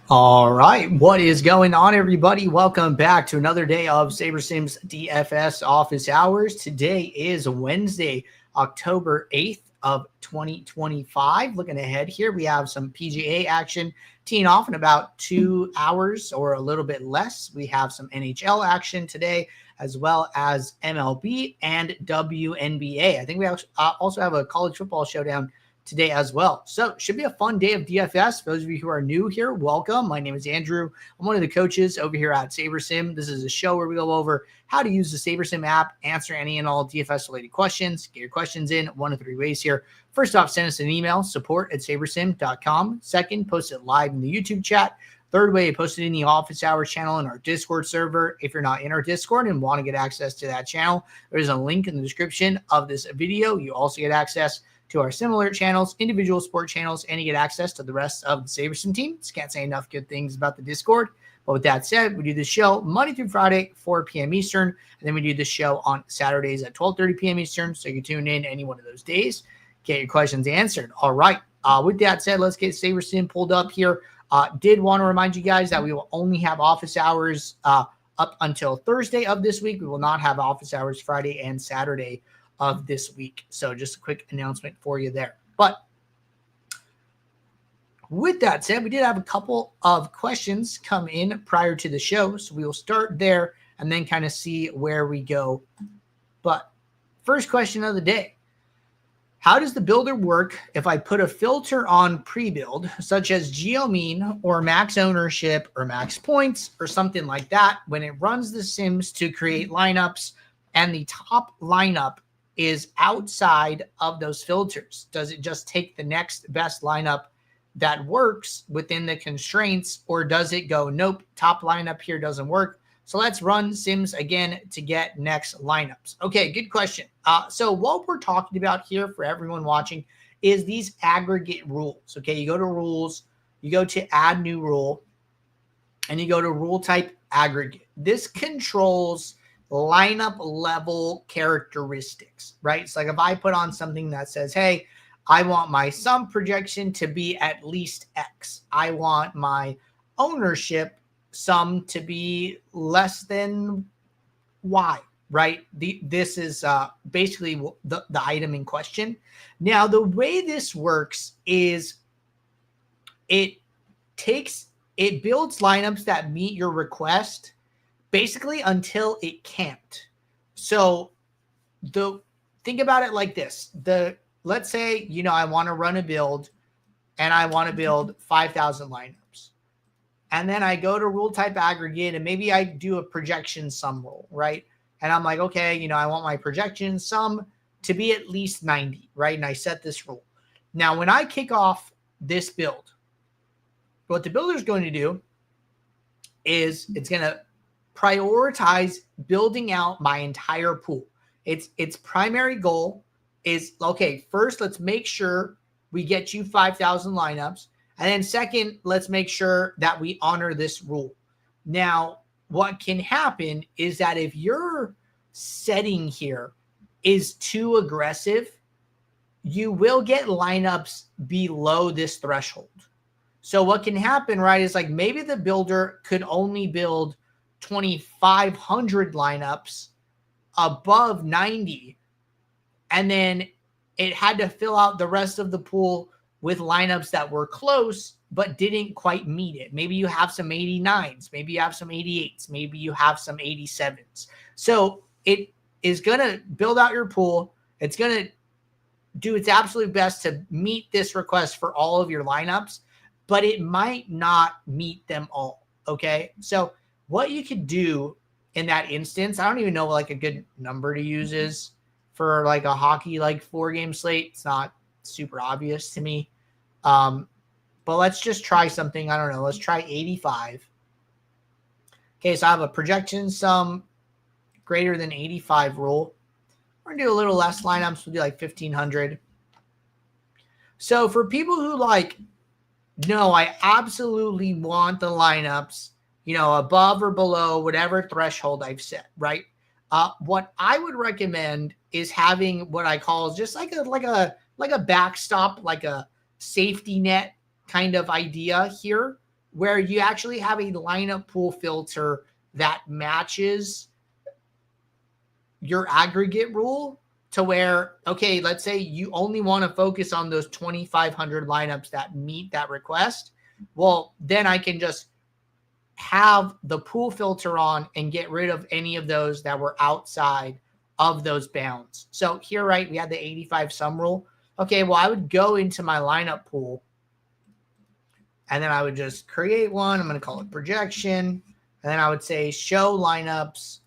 All right, what is going on, everybody? Welcome back to another day of SaberSim's DFS office hours. Today is Wednesday, October 8th of 2025. Looking ahead here, we have some PGA action teeing off in about 2 hours or a little bit less. We have some NHL action today, as well as MLB and WNBA. I think we also have a college football showdown today as well. So should be a fun day of DFS. For those of you who are new here, welcome. My name is Andrew. I'm one of the coaches over here at SaberSim. This is a show where we go over how to use the SaberSim app, answer any and all DFS related questions. Get your questions in one of 3 ways here. First off, send us an email, support@sabersim.com. Second, post it live in the YouTube chat. Third way, post it in the office hours channel in our Discord server. If you're not in our Discord and want to get access to that channel, there's a link in the description of this video. You also get access to our similar channels, individual sport channels, and you get access to the rest of the SaberSim team. Just can't say enough good things about the Discord. But with that said, we do this show Monday through Friday, 4 p.m. Eastern, and then we do this show on Saturdays at 12:30 p.m. Eastern, so you can tune in any one of those days, get your questions answered. All right, with that said, let's get SaberSim pulled up here. Did want to remind you guys that we will only have office hours up until Thursday of this week. We will not have office hours Friday and Saturday of this week. So just a quick announcement for you there. But with that said, we did have a couple of questions come in prior to the show. So we will start there and then kind of see where we go. But first question of the day. How does the builder work if I put a filter on pre-build, such as GeoMean or max ownership or max points or something like that, when it runs the sims to create lineups and the top lineup is outside of those filters? Does it just take the next best lineup that works within the constraints, or does it go, nope, top lineup here doesn't work, so let's run sims again to get next lineups? Okay, good question. So what we're talking about here for everyone watching is these aggregate rules. Okay, you go to rules, you go to add new rule, and you go to rule type aggregate. This controls lineup level characteristics, right? So like if I put on something that says, hey, I want my sum projection to be at least X. I want my ownership sum to be less than Y, right? This is basically the item in question. Now, the way this works is it builds lineups that meet your request basically until it can't. So think about it like this. Let's say, I want to run a build and I want to build 5,000 lineups. And then I go to rule type aggregate and maybe I do a projection sum rule, right? And I'm like, okay, I want my projection sum to be at least 90, right? And I set this rule. Now, when I kick off this build, what the builder is going to do is it's going to prioritize building out my entire pool. Its primary goal is, okay, first, let's make sure we get you 5,000 lineups. And then second, let's make sure that we honor this rule. Now, what can happen is that if your setting here is too aggressive, you will get lineups below this threshold. So what can happen, right, is like maybe the builder could only build 2,500 lineups above 90, and then it had to fill out the rest of the pool with lineups that were close but didn't quite meet it. Maybe you have some 89s, maybe you have some 88s, maybe you have some 87s. So it is going to build out your pool. It's going to do its absolute best to meet this request for all of your lineups, but it might not meet them all, okay? So what you could do in that instance, I don't even know what like a good number to use is for like a hockey like 4-game slate. It's not super obvious to me. But let's just try something. I don't know. Let's try 85. Okay, so I have a projection sum greater than 85 rule. We're going to do a little less lineups. We'll do like 1,500. So for people who like, no, I absolutely want the lineups, above or below whatever threshold I've set, right? What I would recommend is having what I call just like a backstop, like a safety net kind of idea here where you actually have a lineup pool filter that matches your aggregate rule to where, okay, let's say you only want to focus on those 2,500 lineups that meet that request. Well, then I can just have the pool filter on and get rid of any of those that were outside of those bounds. So here, right, we had the 85 sum rule. Okay, well, I would go into my lineup pool and then I would just create one. I'm going to call it projection. And then I would say show lineups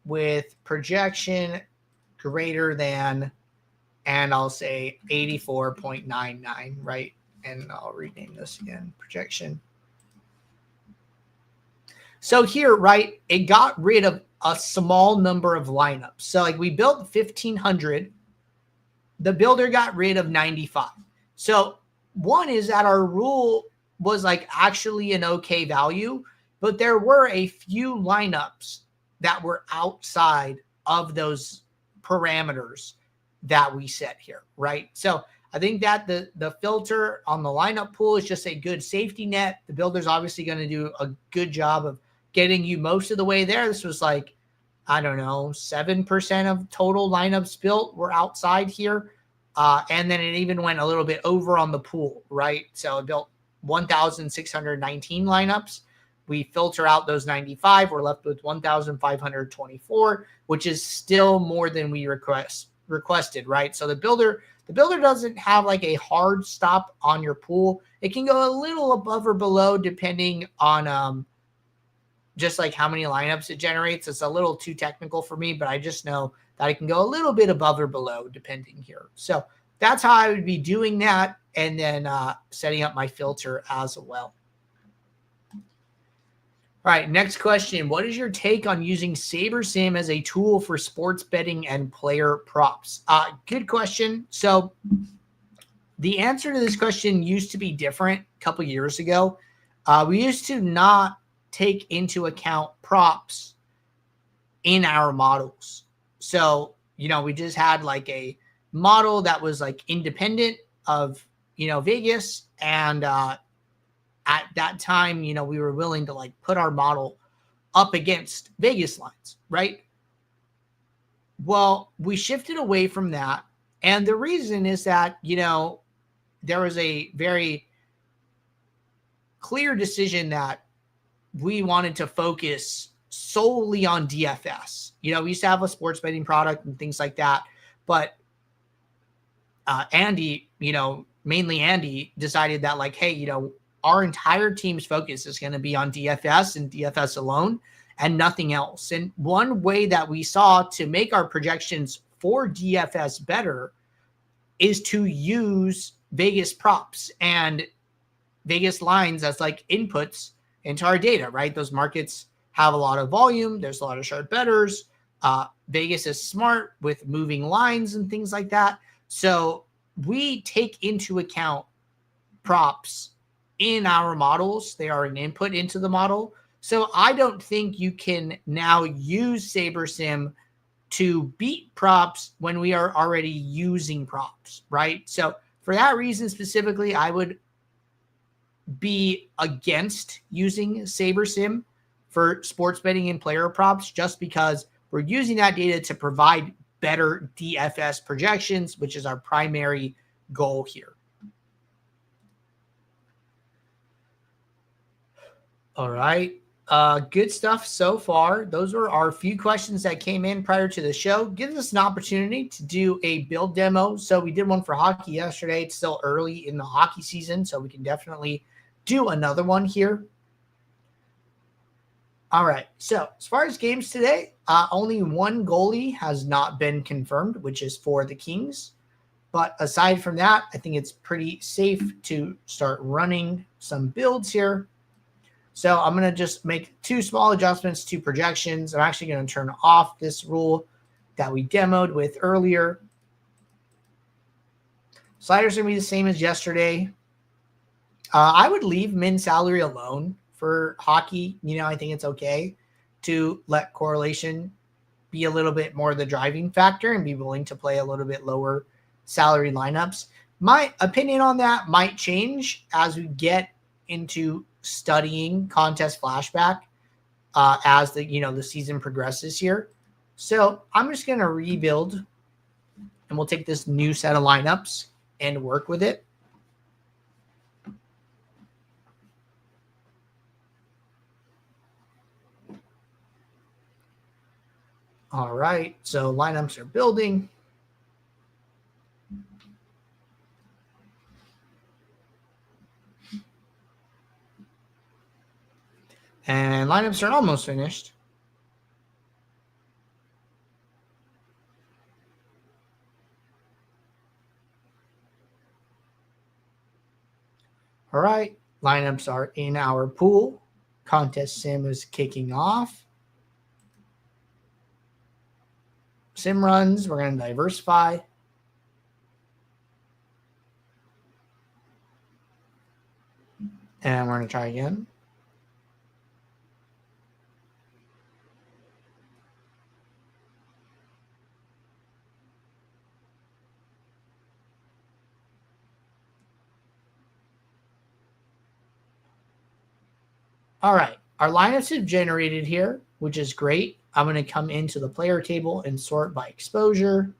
with projection greater than, and I'll say 84.99, right? And I'll rename this again, projection. So here, right, it got rid of a small number of lineups. So like we built 1,500. The builder got rid of 95. So one is that our rule was like actually an okay value, but there were a few lineups that were outside of those parameters that we set here, right? So I think that the filter on the lineup pool is just a good safety net. The builder's obviously going to do a good job of getting you most of the way there. This was like, I don't know, 7% of total lineups built were outside here. And then it even went a little bit over on the pool, right? So it built 1,619 lineups. We filter out those 95. We're left with 1,524, which is still more than we requested, right? So the builder doesn't have like a hard stop on your pool. It can go a little above or below depending on just like how many lineups it generates. It's a little too technical for me, but I just know that it can go a little bit above or below depending here. So that's how I would be doing that, and then setting up my filter as well. All right, next question. What is your take on using SaberSim as a tool for sports betting and player props? Good question. So the answer to this question used to be different a couple years ago. We used to not take into account props in our models. So, we just had like a model that was like independent of, Vegas. And at that time, we were willing to like put our model up against Vegas lines, right? Well, we shifted away from that. And the reason is that, there was a very clear decision that we wanted to focus solely on DFS. We used to have a sports betting product and things like that. But Andy, mainly Andy, decided that like, hey, our entire team's focus is going to be on DFS and DFS alone and nothing else. And one way that we saw to make our projections for DFS better is to use Vegas props and Vegas lines as like inputs into our data, right? Those markets have a lot of volume. There's a lot of sharp bettors. Vegas is smart with moving lines and things like that. So we take into account props in our models. They are an input into the model. So I don't think you can now use SaberSim to beat props when we are already using props, right? So for that reason specifically, I would be against using SaberSim for sports betting and player props, just because we're using that data to provide better DFS projections, which is our primary goal here. All right. Good stuff so far. Those were our few questions that came in prior to the show. Gives us an opportunity to do a build demo. So we did one for hockey yesterday. It's still early in the hockey season, so we can definitely do another one here. All right. So as far as games today, only one goalie has not been confirmed, which is for the Kings. But aside from that, I think it's pretty safe to start running some builds here. So I'm going to just make two small adjustments to projections. I'm actually going to turn off this rule that we demoed with earlier. Sliders are going to be the same as yesterday. I would leave min salary alone for hockey. I think it's okay to let correlation be a little bit more the driving factor and be willing to play a little bit lower salary lineups. My opinion on that might change as we get into studying contest flashback as the season progresses here. So I'm just going to rebuild, and we'll take this new set of lineups and work with it. All right, so lineups are building. And lineups are almost finished. All right, lineups are in our pool. Contest sim is kicking off. Sim runs, we're going to diversify. And we're going to try again. All right, our lineups have generated here, which is great. I'm going to come into the player table and sort by exposure.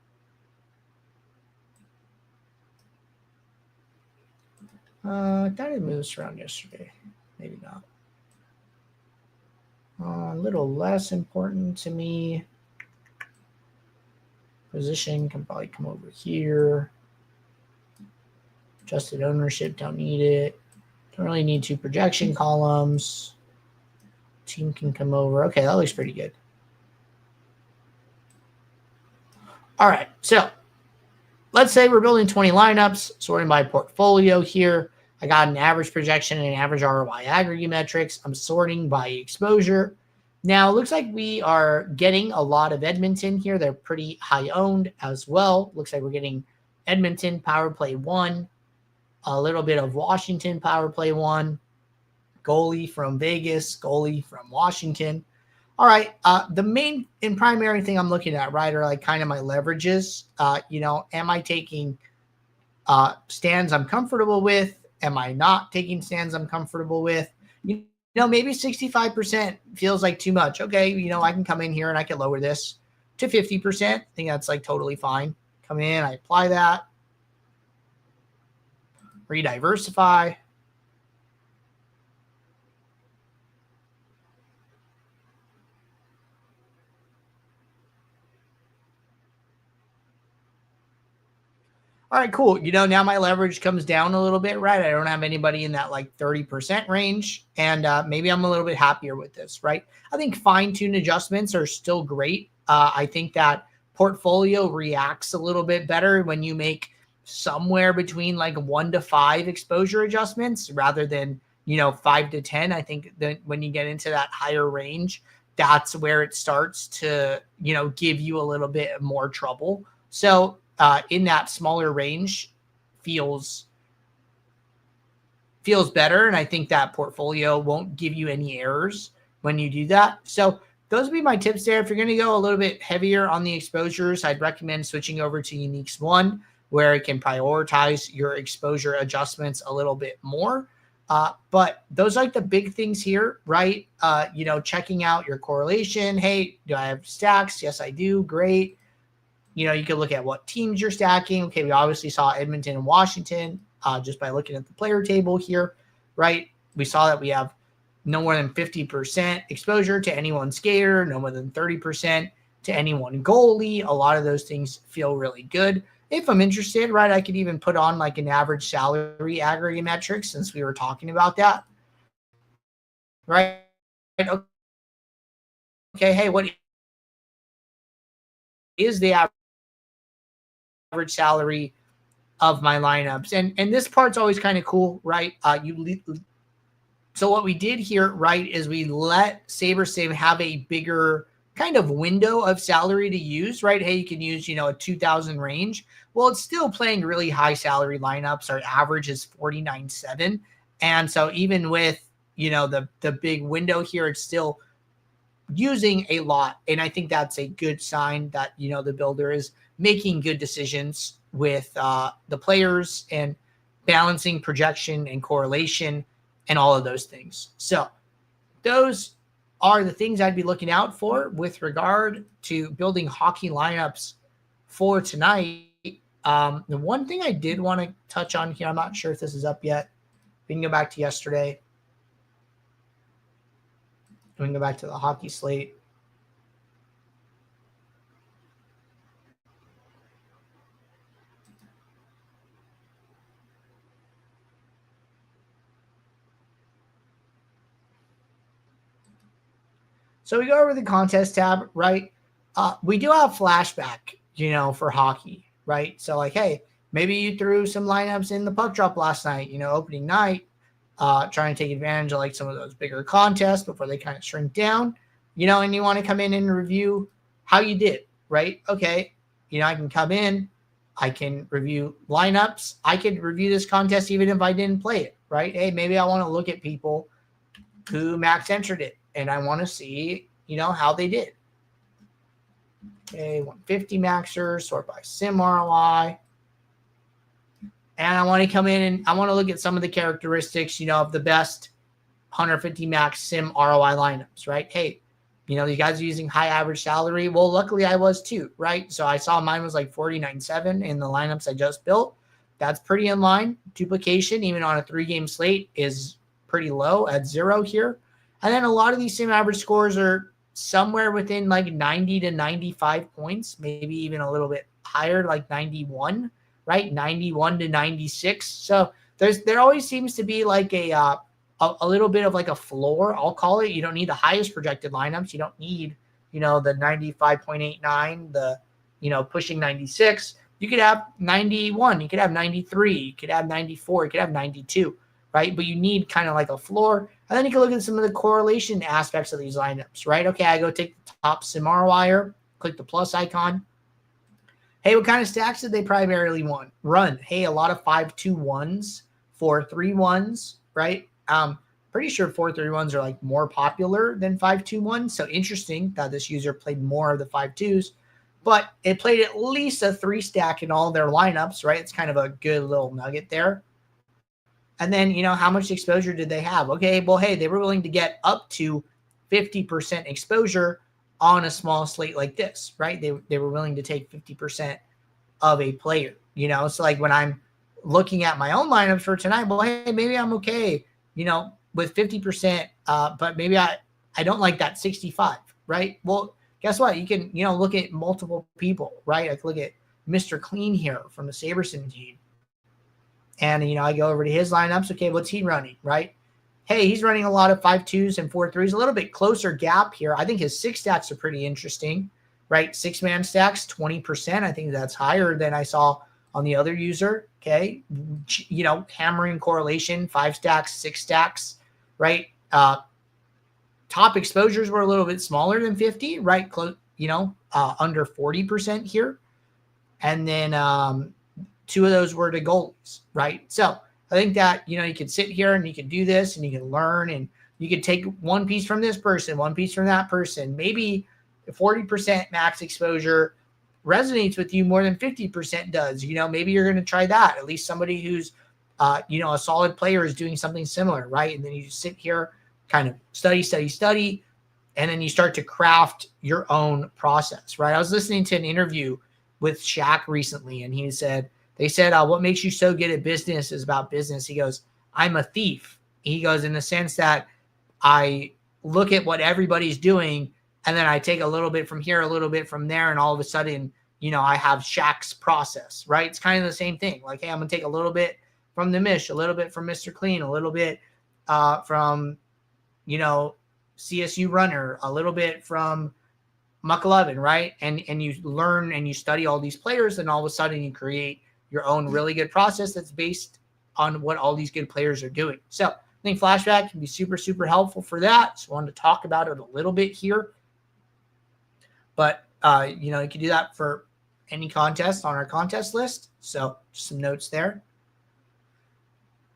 I thought it moved around yesterday. Maybe not. A little less important to me. Position can probably come over here. Adjusted ownership, don't need it. Don't really need 2 projection columns. Team can come over. Okay, that looks pretty good. All right, so let's say we're building 20 lineups, sorting by portfolio here. I got an average projection and an average ROI aggregate metrics. I'm sorting by exposure. Now, it looks like we are getting a lot of Edmonton here. They're pretty high owned as well. Looks like we're getting Edmonton power play 1, a little bit of Washington power play 1, goalie from Vegas, goalie from Washington. All right, the main and primary thing I'm looking at, right, are like kind of my leverages. Am I taking stands I'm comfortable with? Am I not taking stands I'm comfortable with? Maybe 65% feels like too much. Okay, I can come in here and I can lower this to 50%. I think that's like totally fine. Come in, I apply that. Rediversify. All right, cool. Now my leverage comes down a little bit, right? I don't have anybody in that like 30% range. And maybe I'm a little bit happier with this, right? I think fine-tune adjustments are still great. I think that portfolio reacts a little bit better when you make somewhere between like 1 to 5 exposure adjustments rather than, 5 to 10. I think that when you get into that higher range, that's where it starts to, give you a little bit more trouble. So in that smaller range feels better. And I think that portfolio won't give you any errors when you do that. So those would be my tips there. If you're going to go a little bit heavier on the exposures, I'd recommend switching over to Uniques 1, where it can prioritize your exposure adjustments a little bit more. But those are like the big things here, right? Checking out your correlation. Hey, do I have stacks? Yes, I do. Great. You can look at what teams you're stacking. Okay, we obviously saw Edmonton and Washington just by looking at the player table here, right? We saw that we have no more than 50% exposure to any one skater, no more than 30% to any one goalie. A lot of those things feel really good. If I'm interested, right, I could even put on like an average salary aggregate metric since we were talking about that, right? Okay, hey, what is the average salary of my lineups? And this part's always kind of cool, right? So what we did here, right, is we let SaberSim have a bigger kind of window of salary to use, right? Hey, you can use, a 2,000 range. Well, it's still playing really high salary lineups. Our average is 49.7. And so even with, the big window here, it's still using a lot. And I think that's a good sign that, the builder is making good decisions with the players and balancing projection and correlation and all of those things. So those are the things I'd be looking out for with regard to building hockey lineups for tonight. The one thing I did want to touch on here, I'm not sure if this is up yet. We can go back to yesterday. We can go back to the hockey slate. So we go over the contest tab, right? We do have flashback, for hockey, right? So like, hey, maybe you threw some lineups in the puck drop last night, opening night, trying to take advantage of like some of those bigger contests before they kind of shrink down, and you want to come in and review how you did, right? Okay, I can come in, I can review lineups, I could review this contest even if I didn't play it, right? Hey, maybe I want to look at people who max entered it, and I want to see, how they did. Okay, 150 maxers, sort by sim ROI. And I want to come in and I want to look at some of the characteristics, of the best 150 max sim ROI lineups, right? Hey, these guys are using high average salary. Well, luckily I was too, right? So I saw mine was like 49.7 in the lineups I just built. That's pretty in line. Duplication, even on a 3-game slate, is pretty low at 0 here. And then a lot of these sim average scores are somewhere within like 90 to 95 points, maybe even a little bit higher, like 91, right? 91 to 96. So there always seems to be like a little bit of like a floor, I'll call it. You don't need the highest projected lineups. You don't need, the 95.89, the, pushing 96. You could have 91, you could have 93, you could have 94, you could have 92, right? But you need kind of like a floor. And then you can look at some of the correlation aspects of these lineups, right? Okay, I go take the top sim ROI, click the plus icon. Hey, what kind of stacks did they primarily run? Hey, a lot of 5-2-1s, 4-3-1s, right? Pretty sure 4-3-1s are like more popular than 5-2-1s. So interesting that this user played more of the 5-2s, but it played at least a 3-stack in all their lineups, right? It's kind of a good little nugget there. And then, how much exposure did they have? Okay, well, hey, they were willing to get up to 50% exposure on a small slate like this, right? They were willing to take 50% of a player, So like when I'm looking at my own lineups for tonight, well, hey, maybe I'm okay, with 50%, but maybe I don't like that 65, right? Well, guess what? You can, look at multiple people, right? I can look at Mr. Clean here from the SaberSim team. And, I go over to his lineups. Okay, what's he running, right? Hey, he's running a lot of 5-2s and 4-3s, a little bit closer gap here. I think his 6 stacks are pretty interesting, right? 6-man stacks, 20%. I think that's higher than I saw on the other user. Okay, hammering correlation, 5 stacks, 6 stacks, right? Top exposures were a little bit smaller than 50, right? Close, under 40% here. And then 2 of those were to goalies, right? So I think that, you can sit here and you can do this and you can learn and you can take one piece from this person, one piece from that person. Maybe 40% max exposure resonates with you more than 50% does. Maybe you're going to try that. At least somebody who's, a solid player is doing something similar, right? And then you just sit here, kind of study, and then you start to craft your own process, right? I was listening to an interview with Shaq recently, and they said, what makes you so good at business is about business. He goes, I'm a thief. He goes, in the sense that I look at what everybody's doing, and then I take a little bit from here, a little bit from there, and all of a sudden, I have Shaq's process, right? It's kind of the same thing. Like, hey, I'm going to take a little bit from the Mish, a little bit from Mr. Clean, a little bit from, CSU Runner, a little bit from McLovin, right? And you learn and you study all these players, and all of a sudden you create your own really good process that's based on what all these good players are doing. So I think flashback can be super, super helpful for that. So I wanted to talk about it a little bit here. But, you can do that for any contest on our contest list. So just some notes there.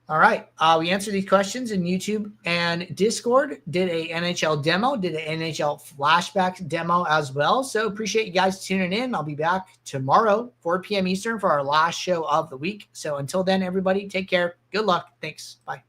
All right. We answered these questions in YouTube and Discord, did a NHL demo, did an NHL flashback demo as well. So appreciate you guys tuning in. I'll be back tomorrow, 4 p.m. Eastern for our last show of the week. So until then, everybody, take care. Good luck. Thanks. Bye.